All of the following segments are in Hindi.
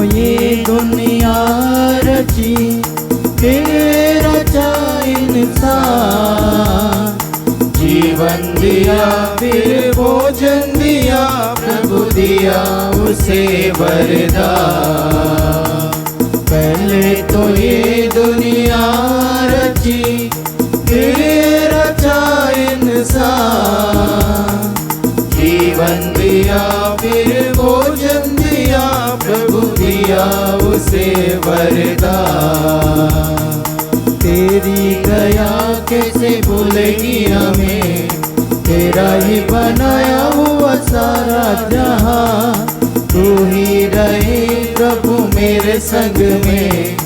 ये दुनिया रची, फिर रचा इंसान। जीवन दिया फिर भोजन दिया, प्रभु दिया उसे वरदान। पहले तो ये दुनिया रची, फिर रचा इंसान। जीवन दिया फिर भोजन दिया, प्रभु दिया उसे वरदान। तेरी दया कैसे भूलेगी हमें, तेरा ही बनाया हुआ सारा जहां। तू ही रहे प्रभु मेरे संग में,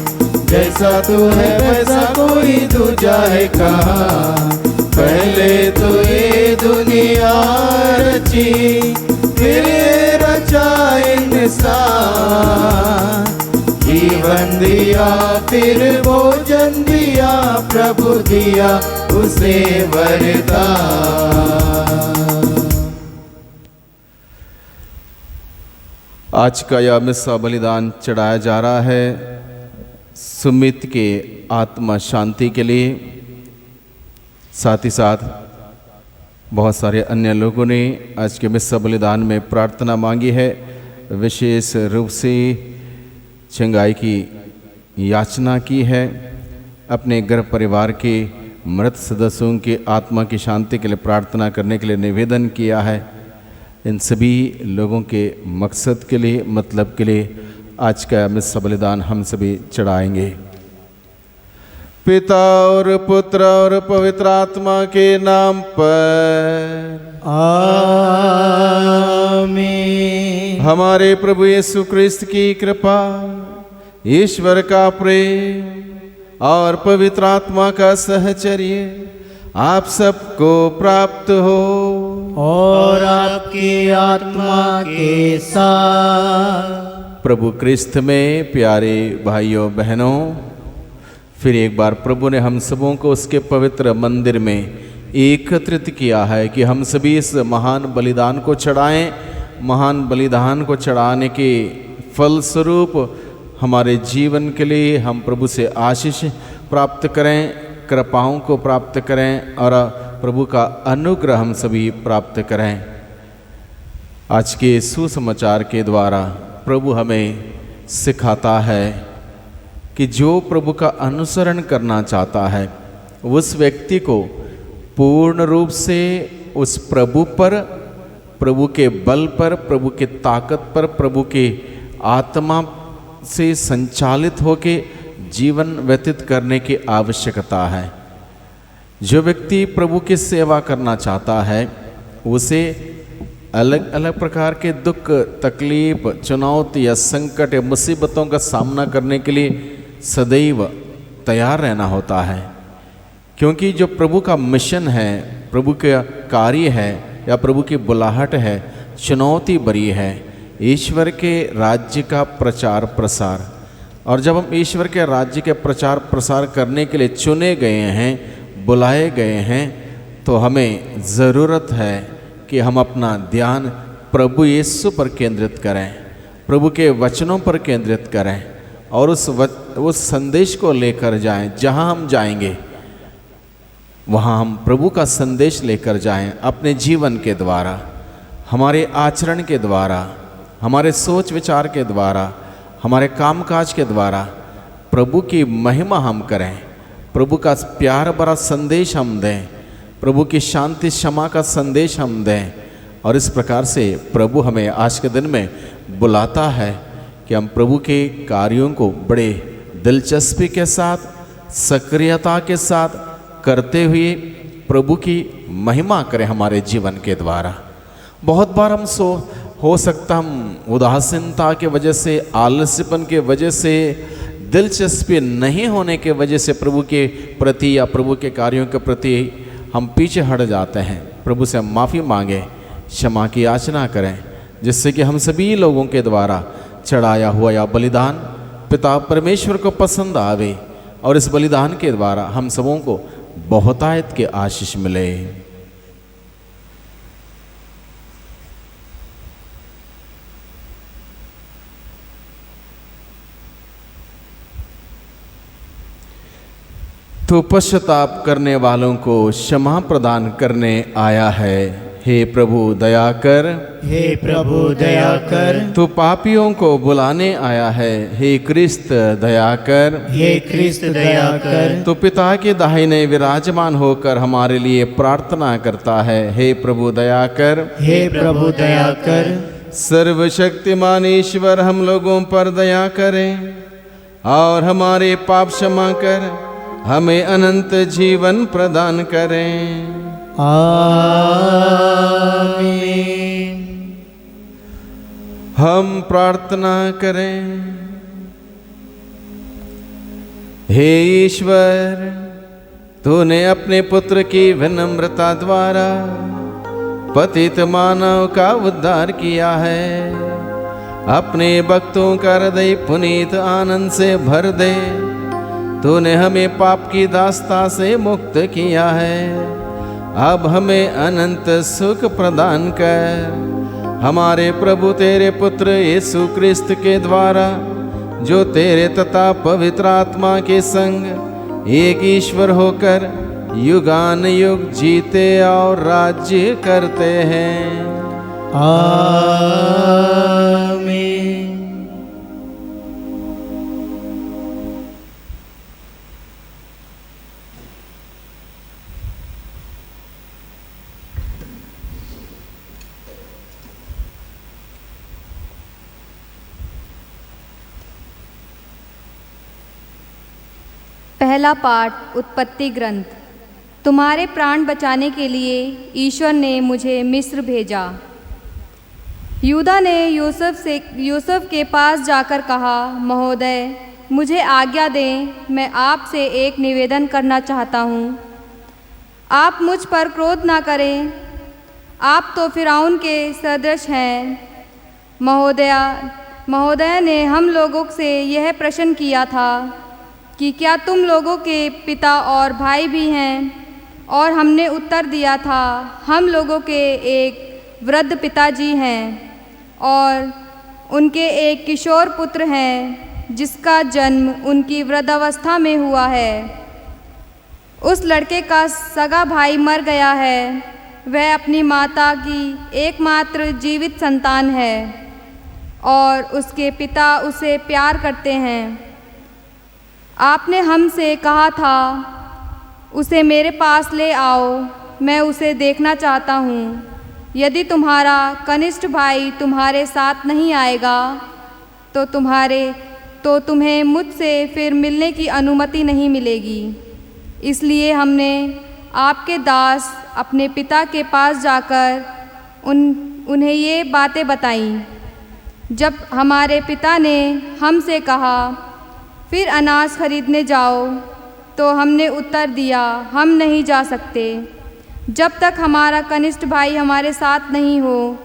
जैसा तू है वैसा कोई दूजा है कहाँ। पहले तो ये दुनिया रची, फिर रचा इंसान। जीवन दिया फिर भोजन दिया, प्रभु दिया उसे वरदान। आज का यह मिस्सा बलिदान चढ़ाया जा रहा है सुमित के आत्मा शांति के लिए। साथ ही साथ बहुत सारे अन्य लोगों ने आज के मिस्सा बलिदान में प्रार्थना मांगी है। विशेष रूप से चंगाई की याचना की है, अपने घर परिवार के मृत सदस्यों की आत्मा की शांति के लिए प्रार्थना करने के लिए निवेदन किया है। इन सभी लोगों के मकसद के लिए, मतलब के लिए आज का मिस्सा बलिदान हम सभी चढ़ाएंगे। पिता और पुत्र और पवित्र आत्मा के नाम पर आमीन। हमारे प्रभु यीशु क्रिस्त की कृपा, ईश्वर का प्रेम और पवित्र आत्मा का सहचर्य आप सबको प्राप्त हो और आपकी आत्मा के साथ। प्रभु क्रिस्त में प्यारे भाइयों बहनों, फिर एक बार प्रभु ने हम सबों को उसके पवित्र मंदिर में एकत्रित किया है कि हम सभी इस महान बलिदान को चढ़ाएं। महान बलिदान को चढ़ाने के फलस्वरूप हमारे जीवन के लिए हम प्रभु से आशीष प्राप्त करें, कृपाओं को प्राप्त करें और प्रभु का अनुग्रह हम सभी प्राप्त करें। आज के सुसमाचार के द्वारा प्रभु हमें सिखाता है कि जो प्रभु का अनुसरण करना चाहता है उस व्यक्ति को पूर्ण रूप से उस प्रभु पर, प्रभु के बल पर, प्रभु के ताकत पर, प्रभु के आत्मा से संचालित होके जीवन व्यतीत करने की आवश्यकता है। जो व्यक्ति प्रभु की सेवा करना चाहता है उसे अलग अलग प्रकार के दुख, तकलीफ, चुनौती या संकट या मुसीबतों का सामना करने के लिए सदैव तैयार रहना होता है। क्योंकि जो प्रभु का मिशन है, प्रभु का कार्य है या प्रभु की बुलाहट है, चुनौती भरी है, ईश्वर के राज्य का प्रचार प्रसार। और जब हम ईश्वर के राज्य के प्रचार प्रसार करने के लिए चुने गए हैं, बुलाए गए हैं, तो हमें ज़रूरत है कि हम अपना ध्यान प्रभु यीशु पर केंद्रित करें, प्रभु के वचनों पर केंद्रित करें और उस संदेश को लेकर जाएं। जहां हम जाएंगे वहां हम प्रभु का संदेश लेकर जाएं, अपने जीवन के द्वारा, हमारे आचरण के द्वारा, हमारे सोच विचार के द्वारा, हमारे कामकाज के द्वारा प्रभु की महिमा हम करें, प्रभु का प्यार भरा संदेश हम दें, प्रभु की शांति क्षमा का संदेश हम दें। और इस प्रकार से प्रभु हमें आज के दिन में बुलाता है कि हम प्रभु के कार्यों को बड़े दिलचस्पी के साथ, सक्रियता के साथ करते हुए प्रभु की महिमा करें हमारे जीवन के द्वारा। बहुत बार हम हो सकता हम उदासीनता के वजह से, आलस्यपन के वजह से, दिलचस्पी नहीं होने के वजह से प्रभु के प्रति या प्रभु के कार्यों के प्रति हम पीछे हट जाते हैं। प्रभु से हम माफ़ी मांगें, क्षमा की याचना करें, जिससे कि हम सभी लोगों के द्वारा चढ़ाया हुआ या बलिदान पिता परमेश्वर को पसंद आवे और इस बलिदान के द्वारा हम सबों को बहुतायत के आशीष मिले। तो पश्चाताप करने वालों को क्षमा प्रदान करने आया है। हे प्रभु दया कर, हे प्रभु दया कर। तो पापियों को बुलाने आया है। हे क्रिस्त दया कर, हे क्रिस्त दया कर। तो पिता के दाहिने विराजमान होकर हमारे लिए प्रार्थना करता है। हे प्रभु दया कर, हे प्रभु दया कर। सर्वशक्तिमान ईश्वर हम लोगों पर दया करें और हमारे पाप क्षमा कर हमें अनंत जीवन प्रदान करें। आमीन। हम प्रार्थना करें। हे ईश्वर, तूने अपने पुत्र की विनम्रता द्वारा पतित मानव का उद्धार किया है। अपने भक्तों का हृदय पुनीत आनंद से भर दे। तूने हमें पाप की दास्ता से मुक्त किया है। अब हमें अनंत सुख प्रदान कर हमारे प्रभु तेरे पुत्र यीशु क्रिस्त के द्वारा, जो तेरे तथा पवित्र आत्मा के संग एक ईश्वर होकर युगान युग जीते और राज्य करते हैं। आमीन। पहला पाठ उत्पत्ति ग्रंथ। तुम्हारे प्राण बचाने के लिए ईश्वर ने मुझे मिस्र भेजा। यूदा ने यूसुफ के पास जाकर कहा, महोदय मुझे आज्ञा दें, मैं आपसे एक निवेदन करना चाहता हूँ। आप मुझ पर क्रोध ना करें, आप तो फिरौन के सदृश हैं। महोदया ने हम लोगों से यह प्रश्न किया था कि क्या तुम लोगों के पिता और भाई भी हैं? और हमने उत्तर दिया था, हम लोगों के एक वृद्ध पिताजी हैं और उनके एक किशोर पुत्र हैं जिसका जन्म उनकी वृद्धावस्था में हुआ है। उस लड़के का सगा भाई मर गया है। वह अपनी माता की एकमात्र जीवित संतान है और उसके पिता उसे प्यार करते हैं। आपने हमसे कहा था, उसे मेरे पास ले आओ, मैं उसे देखना चाहता हूँ। यदि तुम्हारा कनिष्ठ भाई तुम्हारे साथ नहीं आएगा तो तुम्हें मुझसे फिर मिलने की अनुमति नहीं मिलेगी। इसलिए हमने आपके दास अपने पिता के पास जाकर उन्हें ये बातें बताईं। जब हमारे पिता ने हमसे कहा, फिर अनाज खरीदने जाओ, तो हमने उत्तर दिया, हम नहीं जा सकते जब तक हमारा कनिष्ठ भाई हमारे साथ नहीं हो,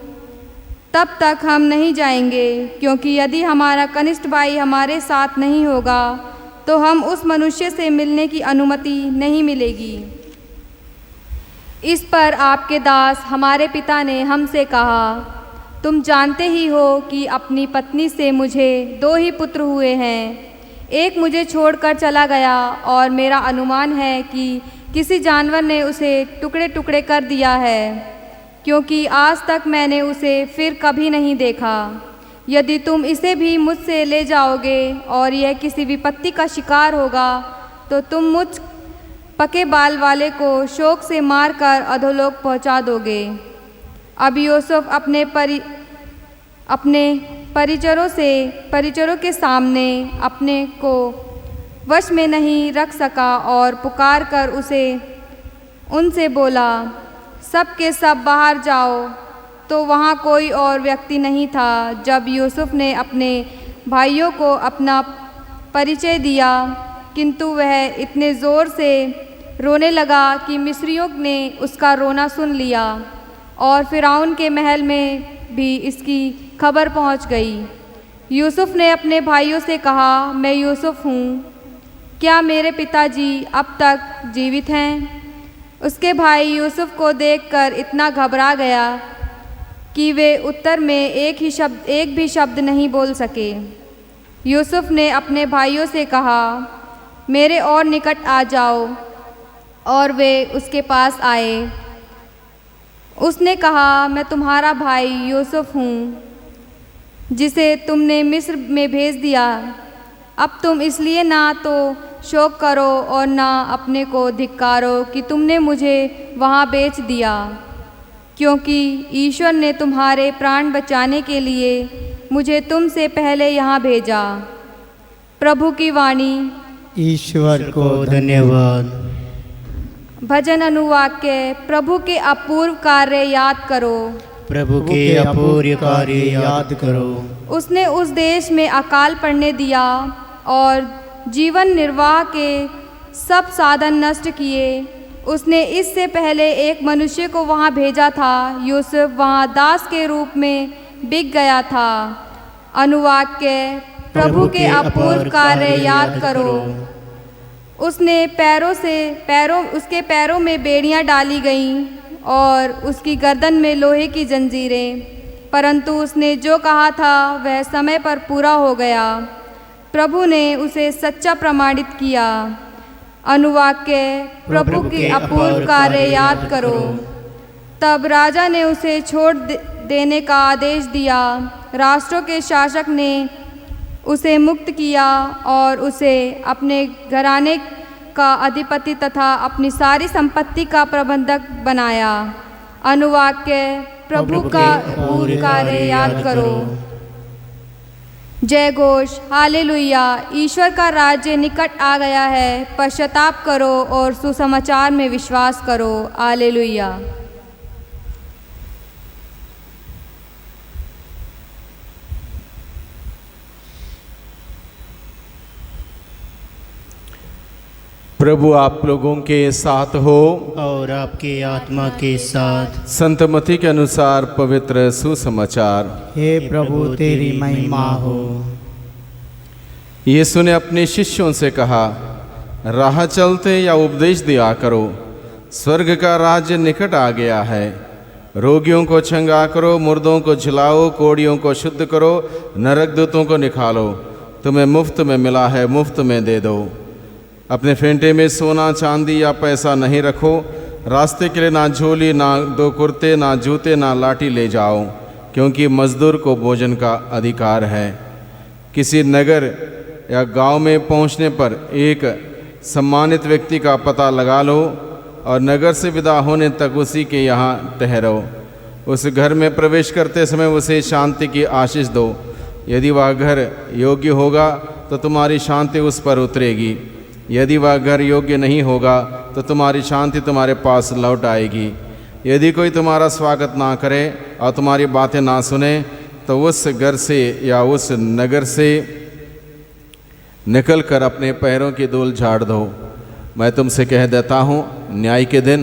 तब तक हम नहीं जाएंगे, क्योंकि यदि हमारा कनिष्ठ भाई हमारे साथ नहीं होगा तो हम उस मनुष्य से मिलने की अनुमति नहीं मिलेगी। इस पर आपके दास हमारे पिता ने हमसे कहा, तुम जानते ही हो कि अपनी पत्नी से मुझे 2 ही पुत्र हुए हैं। एक मुझे छोड़कर चला गया और मेरा अनुमान है कि किसी जानवर ने उसे टुकड़े टुकड़े कर दिया है, क्योंकि आज तक मैंने उसे फिर कभी नहीं देखा। यदि तुम इसे भी मुझसे ले जाओगे और यह किसी विपत्ति का शिकार होगा, तो तुम मुझ पके बाल वाले को शोक से मारकर अधोलोक पहुंचा दोगे। अब यूसुफ अपने परिचरों के सामने अपने को वश में नहीं रख सका और पुकार कर उनसे बोला, सब के सब बाहर जाओ। तो वहाँ कोई और व्यक्ति नहीं था। जब यूसुफ ने अपने भाइयों को अपना परिचय दिया, किंतु वह इतने ज़ोर से रोने लगा कि मिस्रियों ने उसका रोना सुन लिया और फिरौन के महल में भी इसकी खबर पहुंच गई। यूसुफ ने अपने भाइयों से कहा, मैं यूसुफ हूँ, क्या मेरे पिताजी अब तक जीवित हैं? उसके भाई यूसुफ को देखकर इतना घबरा गया कि वे उत्तर में एक भी शब्द नहीं बोल सके। यूसुफ ने अपने भाइयों से कहा, मेरे और निकट आ जाओ। और वे उसके पास आए। उसने कहा, मैं तुम्हारा भाई यूसुफ हूँ, जिसे तुमने मिस्र में भेज दिया। अब तुम इसलिए ना तो शोक करो और ना अपने को धिक्कारो कि तुमने मुझे वहाँ बेच दिया, क्योंकि ईश्वर ने तुम्हारे प्राण बचाने के लिए मुझे तुमसे पहले यहाँ भेजा। प्रभु की वाणी। ईश्वर को धन्यवाद। भजन अनुवाक्य। प्रभु के अपूर्व कार्य याद करो। प्रभु के अपूर्व कार्य याद करो। उसने उस देश में अकाल पड़ने दिया और जीवन निर्वाह के सब साधन नष्ट किए। उसने इससे पहले एक मनुष्य को वहाँ भेजा था। यूसुफ वहाँ दास के रूप में बिक गया था। अनुवाक्य। प्रभु के अपूर्व कार्य याद करो। उसने उसके पैरों में बेड़ियां डाली गईं और उसकी गर्दन में लोहे की जंजीरें, परंतु उसने जो कहा था वह समय पर पूरा हो गया। प्रभु ने उसे सच्चा प्रमाणित किया। अनुवाक्य। प्रभु के अपूर्व कार्य याद करो। तब राजा ने उसे छोड़ देने का आदेश दिया। राष्ट्रों के शासक ने उसे मुक्त किया और उसे अपने घराने का अधिपति तथा अपनी सारी संपत्ति का प्रबंधक बनाया। अनुवाक्य। प्रभु का अपूर्व कार्य याद करो। जय घोष। हालेलुया। ईश्वर का राज्य निकट आ गया है। पश्चाताप करो और सुसमाचार में विश्वास करो। हालेलुया। प्रभु आप लोगों के साथ हो और आपके आत्मा के साथ। संत मत्ती के अनुसार पवित्र सुसमाचार। हे प्रभु तेरी महिमा हो। यीशु ने अपने शिष्यों से कहा, राह चलते या उपदेश दिया करो, स्वर्ग का राज्य निकट आ गया है। रोगियों को चंगा करो, मुर्दों को झिलाओ, कोढ़ियों को शुद्ध करो, नरकदूतों को निकालो। तुम्हें मुफ्त में मिला है, मुफ्त में दे दो। अपने फेंटे में सोना चांदी या पैसा नहीं रखो। रास्ते के लिए ना झोली, ना दो कुर्ते, ना जूते, ना लाठी ले जाओ, क्योंकि मजदूर को भोजन का अधिकार है। किसी नगर या गांव में पहुंचने पर एक सम्मानित व्यक्ति का पता लगा लो और नगर से विदा होने तक उसी के यहाँ ठहरो। उस घर में प्रवेश करते समय उसे शांति की आशीष दो। यदि वह घर योग्य होगा तो तुम्हारी शांति उस पर उतरेगी। यदि वह घर योग्य नहीं होगा तो तुम्हारी शांति तुम्हारे पास लौट आएगी। यदि कोई तुम्हारा स्वागत ना करे और तुम्हारी बातें ना सुने तो उस घर से या उस नगर से निकलकर अपने पैरों की धूल झाड़ दो। मैं तुमसे कह देता हूँ, न्याय के दिन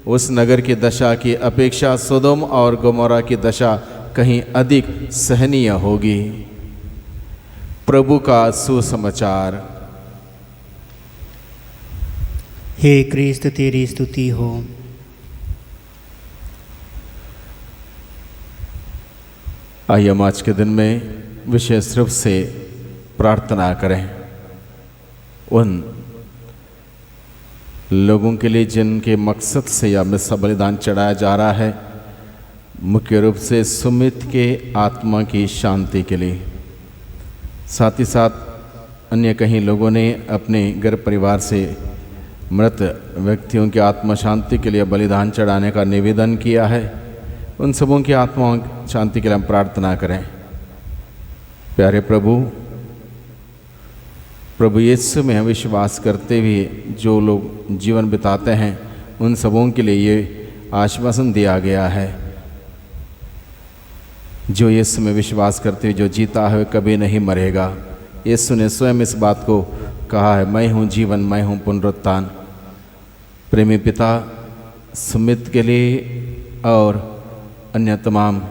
उस नगर की दशा की अपेक्षा सोदोम और गोमोरा की दशा कहीं अधिक सहनीय होगी। प्रभु का सुसमाचार। हे क्रिस्त तेरी स्तुति हो। आइए हम आज के दिन में विशेष रूप से प्रार्थना करें उन लोगों के लिए जिनके मकसद से यह मिस्सा बलिदान चढ़ाया जा रहा है, मुख्य रूप से सुमित के आत्मा की शांति के लिए। साथ ही साथ अन्य कई लोगों ने अपने घर परिवार से मृत व्यक्तियों की आत्मा शांति के लिए बलिदान चढ़ाने का निवेदन किया है। उन सबों की आत्मा शांति के लिए हम प्रार्थना करें। प्यारे प्रभु यीशु में विश्वास करते हुए जो लोग जीवन बिताते हैं, उन सबों के लिए ये आश्वासन दिया गया है, जो यीशु में विश्वास करते हुए जो जीता है कभी नहीं मरेगा। यीशु ने स्वयं इस बात को कहा है, मैं हूँ जीवन, मैं हूँ पुनरुत्थान। प्रेमी पिता सुमित के लिए और अन्य तमाम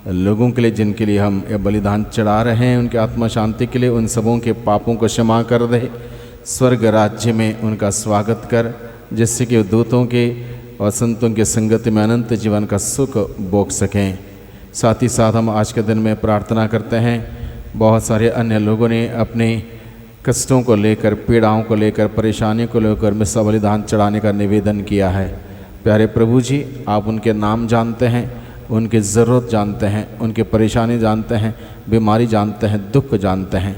लोगों के लिए जिनके लिए हम यह बलिदान चढ़ा रहे हैं, उनकी आत्मा शांति के लिए उन सबों के पापों को क्षमा कर दे। स्वर्ग राज्य में उनका स्वागत कर, जिससे कि दूतों के और संतों के संगति में अनंत जीवन का सुख भोग सकें। साथ ही साथ हम आज के दिन में प्रार्थना करते हैं, बहुत सारे अन्य लोगों ने अपने कष्टों को लेकर, पीड़ाओं को लेकर, परेशानी को लेकर मिसा बलिदान चढ़ाने का निवेदन किया है। प्यारे प्रभु जी, आप उनके नाम जानते हैं, उनकी ज़रूरत जानते हैं, उनकी परेशानी जानते हैं, बीमारी जानते हैं, दुख जानते हैं।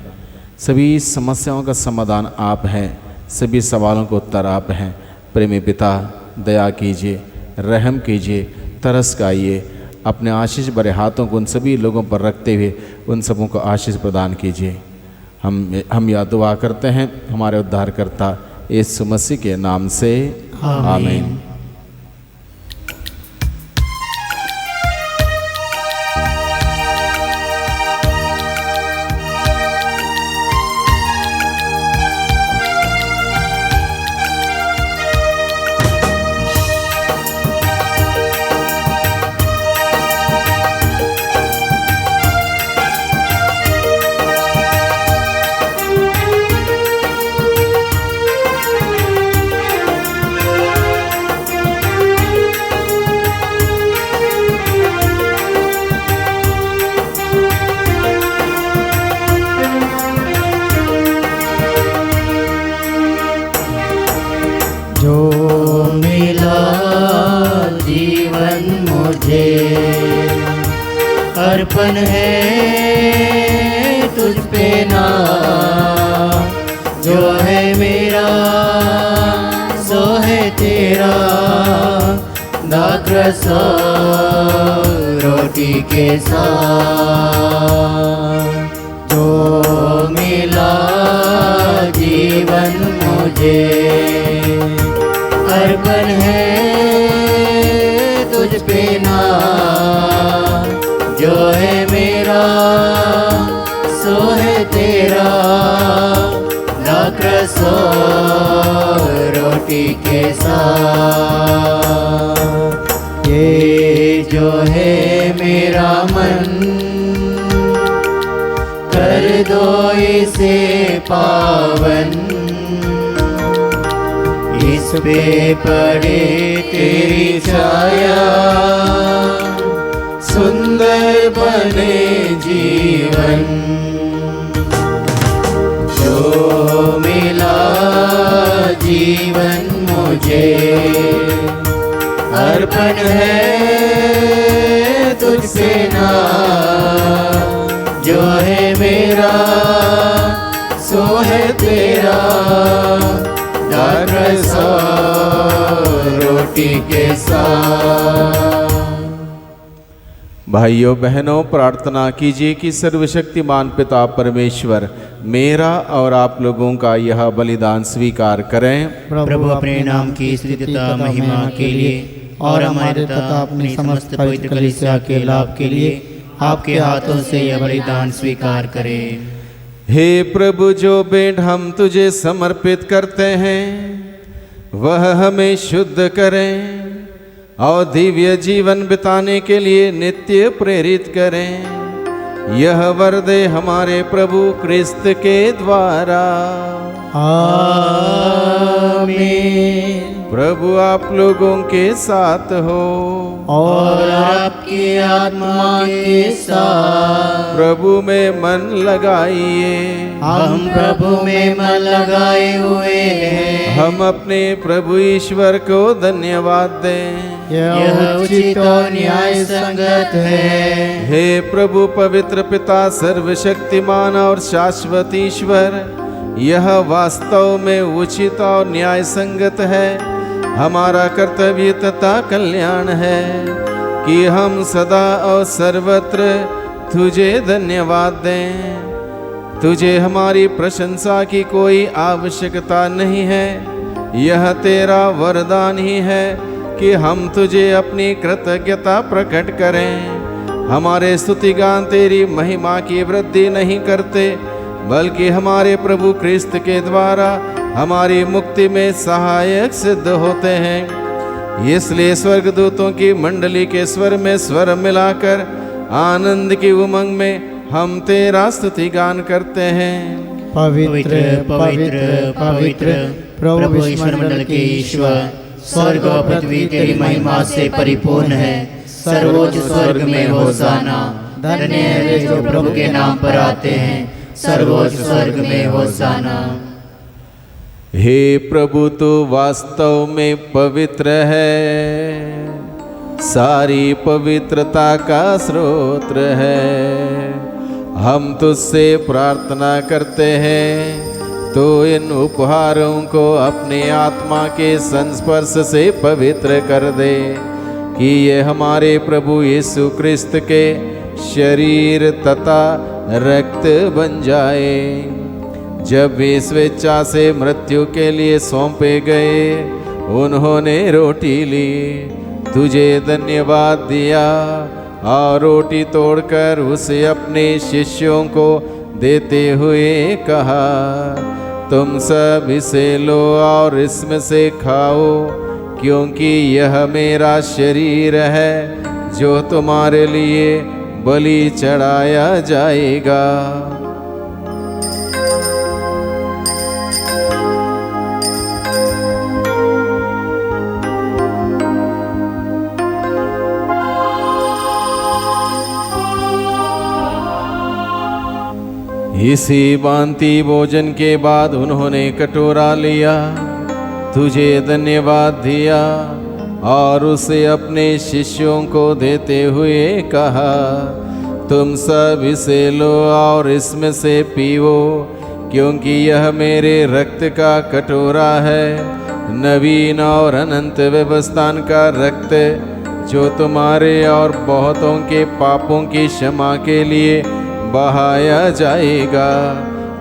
सभी समस्याओं का समाधान आप हैं, सभी सवालों को उत्तर आप हैं। प्रेमी पिता, दया कीजिए, रहम कीजिए, तरस खाइए। अपने आशीष भरे हाथों को उन सभी लोगों पर रखते हुए उन सबों को आशीष प्रदान कीजिए। हम यह दुआ करते हैं हमारे उद्धारकर्ता यीशु मसीह के नाम से, आमीन। जो मिला जीवन मुझे अर्पण है तुझ पे ना, जो है मेरा सो है तेरा, दाक्रस रोटी के साथ। जो मिला जीवन मुझे अर्पण है तुझ पे ना, जो है मेरा सो है तेरा, दाक्रस रोटी के साथ। ये जो है मेरा मन, कर दो इसे पावन, इस पे पड़े तेरी छाया, सुंदर बने जीवन। जो मिला जीवन मुझे अर्पण है तुझ पे ना, जो है मेरा सो है तेरा, दाक्रस रोटी के साथ। भाइयों बहनों, प्रार्थना कीजिए कि सर्वशक्तिमान पिता परमेश्वर मेरा और आप लोगों का यह बलिदान स्वीकार करें। प्रभु अपने नाम की स्तुति तथा महिमा के लिए और हमारे तथा अपनी समस्त पवित्र कलीसिया के लाभ के लिए आपके हाथों से यह बलिदान स्वीकार करें। हे प्रभु, जो भेंट हम तुझे समर्पित करते हैं वह हमें शुद्ध करें और दिव्य जीवन बिताने के लिए नित्य प्रेरित करें। यह वर दे हमारे प्रभु क्रिस्त के द्वारा, आमीन। प्रभु आप लोगों के साथ हो और आपकी आत्मा के साथ। प्रभु में मन लगाइए, हम प्रभु में मन लगाए हुए हैं। हम अपने प्रभु ईश्वर को धन्यवाद दें, यह उचित और न्याय संगत है। हे प्रभु पवित्र पिता, सर्वशक्तिमान और शाश्वत ईश्वर, यह वास्तव में उचित और न्याय संगत है, हमारा कर्तव्य तथा कल्याण है कि हम सदा और सर्वत्र तुझे धन्यवाद दें। तुझे हमारी प्रशंसा की कोई आवश्यकता नहीं है, यह तेरा वरदान ही है कि हम तुझे अपनी कृतज्ञता प्रकट करें। हमारे स्तुतिगान तेरी महिमा की वृद्धि नहीं करते, बल्कि हमारे प्रभु क्रिस्त के द्वारा हमारी मुक्ति में सहायक सिद्ध होते हैं। इसलिए स्वर्गदूतों की मंडली के स्वर में स्वर मिलाकर आनंद की उमंग में हम तेरा स्तुतिगान करते हैं। पवित्र पवित्र पवित्र प्रभु ईश्वर मंडल के ईश्वर, स्वर्ग और पृथ्वी तेरी महिमा से परिपूर्ण है। सर्वोच्च स्वर्ग में होसाना, धन्य है जो प्रभु के नाम पर आते हैं। सर्वोच्च स्वर्ग में होशाना। हे प्रभु तू वास्तव में पवित्र है, सारी पवित्रता का स्रोत है। हम तुझसे प्रार्थना करते हैं तो इन उपहारों को अपने आत्मा के संस्पर्श से पवित्र कर दे, कि ये हमारे प्रभु यीशु क्रिस्त के शरीर तथा रक्त बन जाए। जब वे स्वेच्छा से मृत्यु के लिए सौंपे गए, उन्होंने रोटी ली, तुझे धन्यवाद दिया और रोटी तोड़कर उसे अपने शिष्यों को देते हुए कहा, तुम सब इसे लो और इसमें से खाओ, क्योंकि यह मेरा शरीर है जो तुम्हारे लिए बलि चढ़ाया जाएगा। इसी भांति भोजन के बाद उन्होंने कटोरा लिया, तुझे धन्यवाद दिया और उसे अपने शिष्यों को देते हुए कहा, तुम सब इसे लो और इसमें से पीओ, क्योंकि यह मेरे रक्त का कटोरा है, नवीन और अनंत व्यवस्थान का रक्त, जो तुम्हारे और बहुतों के पापों की क्षमा के लिए बहाया जाएगा।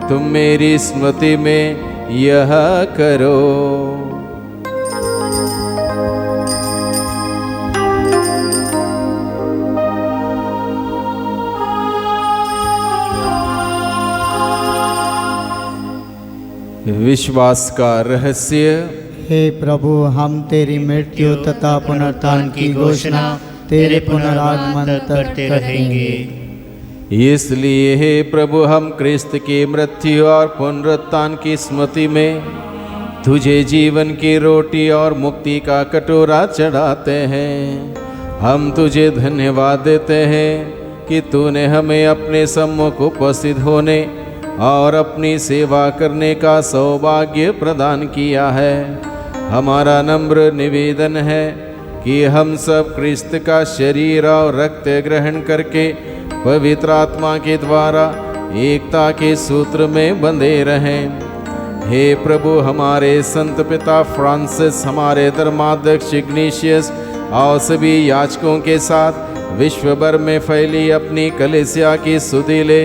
तुम मेरी स्मृति में यह करो। विश्वास का रहस्य। हे प्रभु, हम तेरी मृत्यु तथा पुनरुत्थान की घोषणा तेरे पुनरागमन तक करते रहेंगे। इसलिए हे प्रभु, हम क्रिस्त की मृत्यु और पुनरुत्थान की स्मृति में तुझे जीवन की रोटी और मुक्ति का कटोरा चढ़ाते हैं। हम तुझे धन्यवाद देते हैं कि तूने हमें अपने सम्मुख उपस्थित होने और अपनी सेवा करने का सौभाग्य प्रदान किया है। हमारा नम्र निवेदन है कि हम सब क्रिस्त का शरीर और रक्त ग्रहण करके पवित्र आत्मा के द्वारा एकता के सूत्र में बंधे रहें। हे प्रभु, हमारे संत पिता फ्रांसिस, हमारे धर्माध्यक्ष इग्नेशियस और सभी याजकों के साथ विश्व भर में फैली अपनी कलीसिया की सुधि ले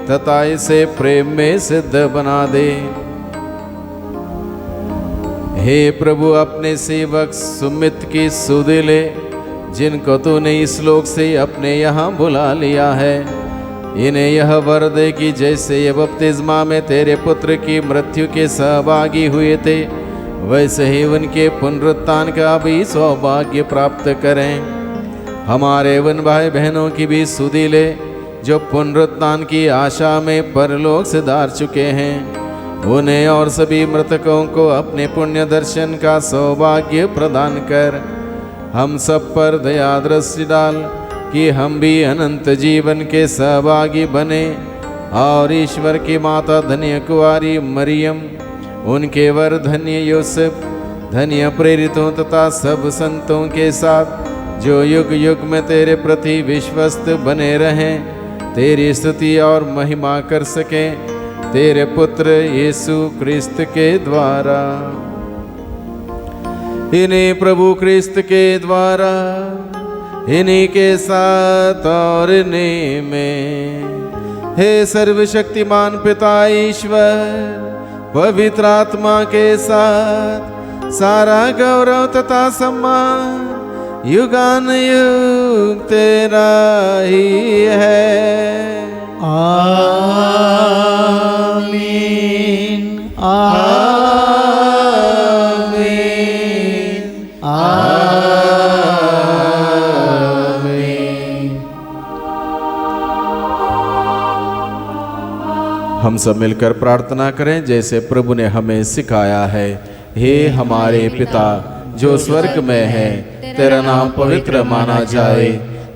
तथा इसे प्रेम में सिद्ध बना दे। हे प्रभु, अपने सेवक सुमित की सुधि ले, जिनको तूने इस लोक से अपने यहाँ बुला लिया है। इन्हें यह वर दे कि जैसे ये बपतिस्मा में तेरे पुत्र की मृत्यु के सहभागी हुए थे, वैसे ही उनके पुनरुत्थान का भी सौभाग्य प्राप्त करें। हमारे उन भाई बहनों की भी सुधि ले जो पुनरुत्थान की आशा में परलोक से धार चुके हैं। उन्हें और सभी मृतकों को अपने पुण्य दर्शन का सौभाग्य प्रदान कर हम सब पर दया दृष्टि डाल, कि हम भी अनंत जीवन के सहभागी बने और ईश्वर की माता धन्य कुंवारी मरियम, उनके वर धन्य यूसुफ, धन्य प्रेरितों तथा सब संतों के साथ जो युग युग में तेरे प्रति विश्वस्त बने रहें, तेरी स्तुति और महिमा कर सकें, तेरे पुत्र यीशु क्रिस्त के द्वारा। इन्हीं प्रभु क्रिस्त के द्वारा, इन्हीं के साथ और इन्हीं में, हे सर्वशक्तिमान पिता ईश्वर, पवित्र आत्मा के साथ सारा गौरव तथा सम्मान युगान युग तेरा ही है। आमीन आमीन आमीन। हम सब मिलकर प्रार्थना करें जैसे प्रभु ने हमें सिखाया है। हे हमारे पिता जो स्वर्ग में है, तेरा नाम पवित्र माना जाए,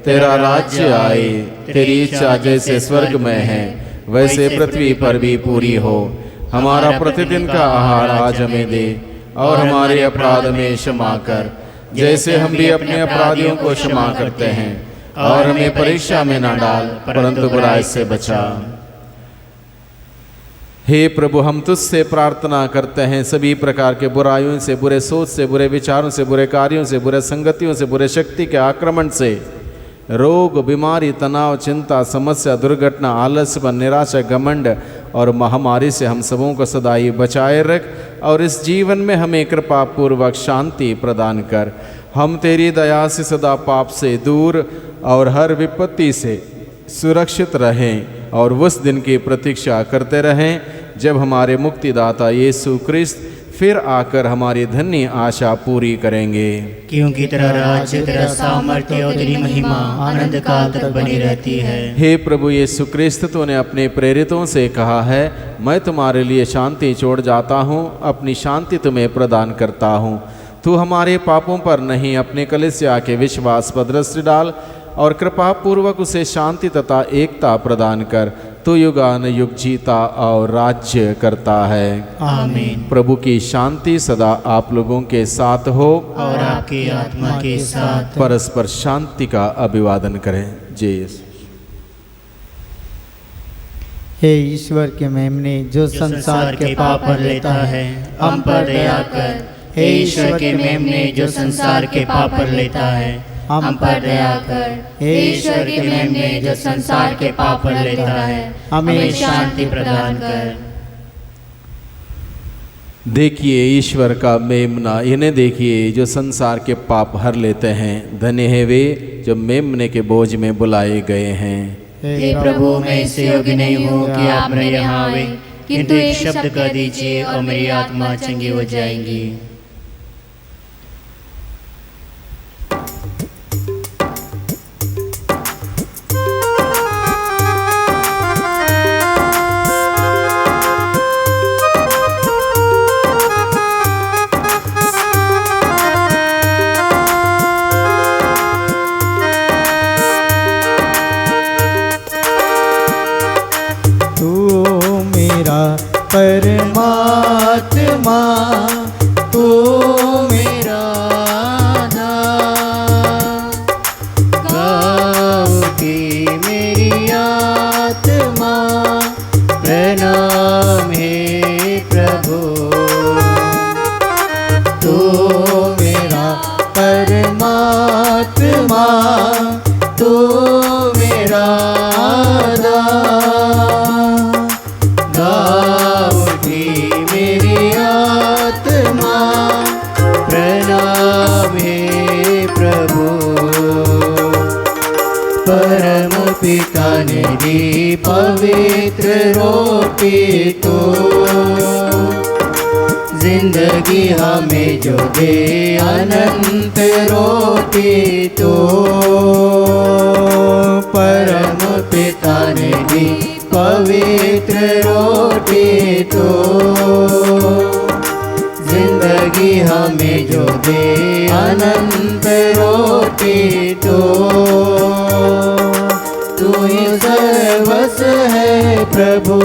तेरा राज्य आए, तेरी इच्छा जैसे स्वर्ग में है वैसे पृथ्वी पर भी पूरी हो। हमारा प्रतिदिन का आहार आज हमें दे, और हमारे अपराध में क्षमा कर, जैसे हम भी अपने अपराधियों को क्षमा करते हैं, और हमें परीक्षा में न डाल, परंतु बुराई से बचा। हे प्रभु, हम तुझसे प्रार्थना करते हैं सभी प्रकार के बुराइयों से, बुरे सोच से, बुरे विचारों से, बुरे कार्यों से, बुरे संगतियों से, बुरे शक्ति के आक्रमण से, रोग, बीमारी, तनाव, चिंता, समस्या, दुर्घटना, आलस्यपन, निराशा, घमंड और महामारी से हम सबों को सदा ही बचाए रख, और इस जीवन में हमें कृपा पूर्वक शांति प्रदान कर। हम तेरी दया से सदा पाप से दूर और हर विपत्ति से सुरक्षित रहें, और उस दिन की प्रतीक्षा करते रहें जब हमारे मुक्तिदाता यीशु क्रिस्त फिर आकर हमारी धन्य आशा पूरी करेंगे। क्योंकि तेरा राज्य, तेरा सामर्थ्य और तेरी महिमा आनंद काल तक बनी रहती है। हे प्रभु यीशु क्रिस्त, तूने अपने प्रेरितों से कहा है, मैं तुम्हारे लिए शांति छोड़ जाता हूँ, अपनी शांति तुम्हें प्रदान करता हूँ। तू हमारे पापों पर नहीं, अपने कलीसिया के विश्वास पर दृष्टि डाल, और कृपा पूर्वक उसे शांति तथा एकता प्रदान कर। तू युगानुयुग जीता और राज्य करता है। आमीन। प्रभु की शांति सदा आप लोगों के साथ हो, और आपकी आत्मा के साथ। परस्पर शांति का अभिवादन करें। जय यीशु। हे ईश्वर के मेमने, जो संसार के पाप पर लेता है, हम पर दया कर। हे ईश्वर के मेमने, जो संसार के पाप पर लेता है, हम पर दया कर। हे ईश्वर के मेमने, जो संसार के पाप पर लेता है, हमें शांति प्रदान कर। देखिए ईश्वर का मेमना, इन्हें देखिए जो संसार के पाप हर लेते हैं। धन्य है वे जो मेमने के बोझ में बुलाए गए हैं। हे प्रभु, मैं इससे योग्य नहीं हूँ कि आप मेरे यहाँ आवे, किंतु एक शब्द कह दीजिए और मेरी आत्मा चंगी हो जाएगी। परमात्मा तू मेरा गाओ की मेरी आत्मा, प्रणाम हे प्रभु। तू मेरा परमात्मा तू मेरा पिता ने दी पवित्र रोटी तो, जिंदगी हमें जो दे अनंत रोटी तो। परम पिता ने दी पवित्र रोटी तो, जिंदगी हमें जो दे अनंत रोटी तो। तू ही सर्वस्व है प्रभु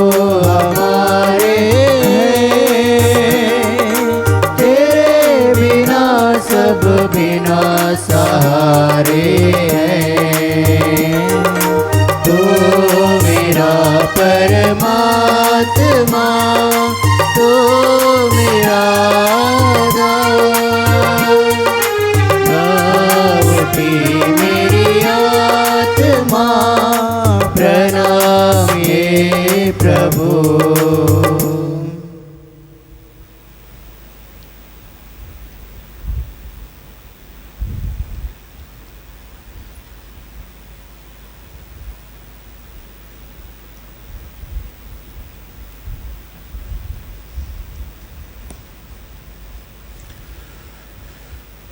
हमारे, तेरे बिना सब बिना सहारे हैं। तू मेरा परमात्मा तू मेरा मेरी आत्मा, प्रणाम हे प्रभु।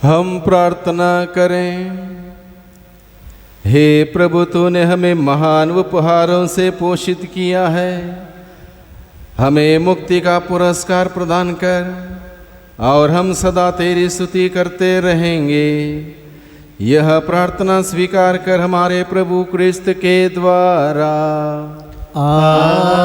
हम प्रार्थना करें। हे प्रभु, तूने हमें महान उपहारों से पोषित किया है, हमें मुक्ति का पुरस्कार प्रदान कर, और हम सदा तेरी स्तुति करते रहेंगे। यह प्रार्थना स्वीकार कर हमारे प्रभु क्रिस्त के द्वारा। आमीन।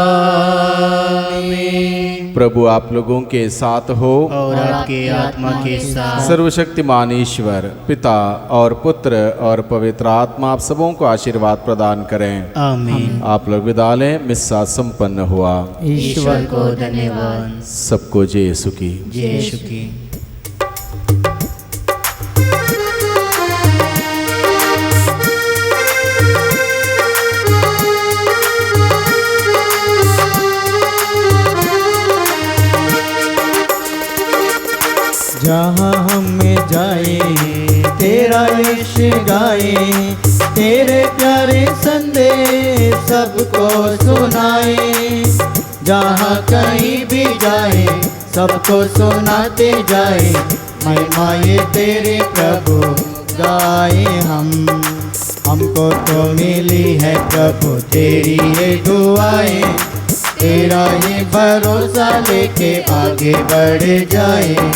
प्रभु आप लोगों के साथ हो और आपके आत्मा के साथ। सर्वशक्तिमान ईश्वर पिता और पुत्र और पवित्र आत्मा आप सबों को आशीर्वाद प्रदान करें। आमीन। आप लोग विदा लें। मिस्सा संपन्न हुआ। ईश्वर को धन्यवाद। सबको जय यीशु की। जय यीशु की। जहाँ हम जाए तेरा यश गाए, तेरे प्यारे संदेश सबको सुनाए। जहाँ कहीं भी जाए सबको सुनाते जाए, महिमा ये तेरे प्रभु गाए हम। हमको तो मिली है प्रभु तेरी ये दुआएं, तेरा ये भरोसा लेके आगे बढ़ जाए।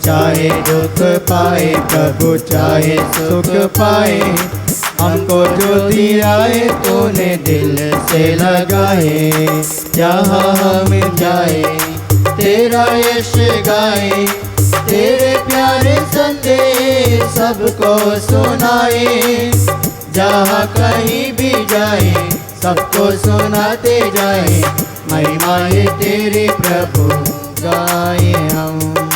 चाहे दुख पाए प्रभु चाहे सुख पाए, हमको जो दिया है तूने दिल से लगाए। जहाँ हम जाए तेरा यश गाए, तेरे प्यारे संदेश सबको सुनाए। जहाँ कहीं भी जाए सबको सुनाते जाए, महिमा ये तेरे प्रभु गाए हम।